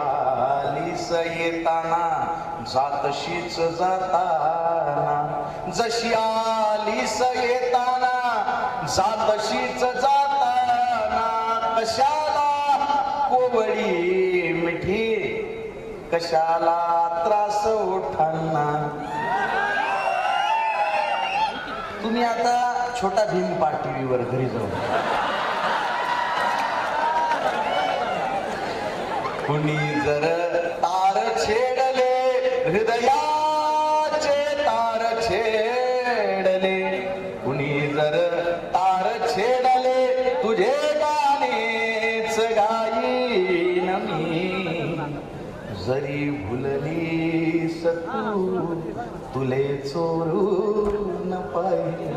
आलीस येताना जातशीच जाताना, जशी आलीस येताना जातशीच जाताना, कशाला कोवळी मिठी कशाला त्रास ओठांना. तुम्ही आता छोटा भीम पाटीवर घरी जाऊ. कुणी जर तार छेडले हृदयाचे तार छेडले, कुणी जर तार छेडले तुझे गाणेच गाईन मी. जरी भुललीस तू तुले चोरून पाहिजे.